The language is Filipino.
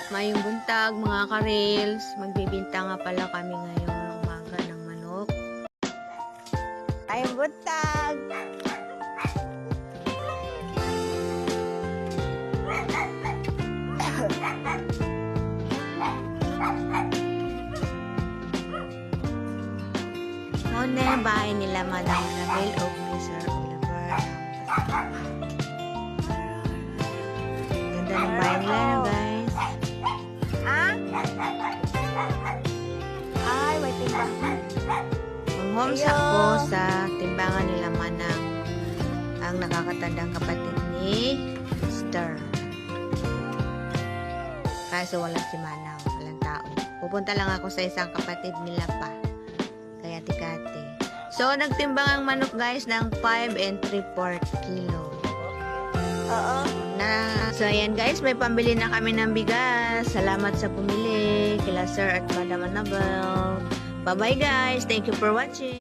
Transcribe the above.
Mayong buntag mga ka-reels. Magbibinta nga pala kami ngayong umaga ng manok. Mayong buntag! Muna yung bahay nila Madam Anabel o Sir Oliver. Ganda ng bahay nila na guys. Ay, may timbang. Mag-homes ako sa timbangan nila Manang, ang nakakatandang kapatid ni Star. Kaso walang si Manang, walang tao. Pupunta lang ako sa isang kapatid nila pa. Kaya tikate. So, nagtimbang ang manok guys ng 5 and 3/4 kilo. Oo. So, ayan guys, may pambili na kami ng bigas. Salamat sa pumili. Kila Sir at Madam Anabel. Bye-bye guys. Thank you for watching.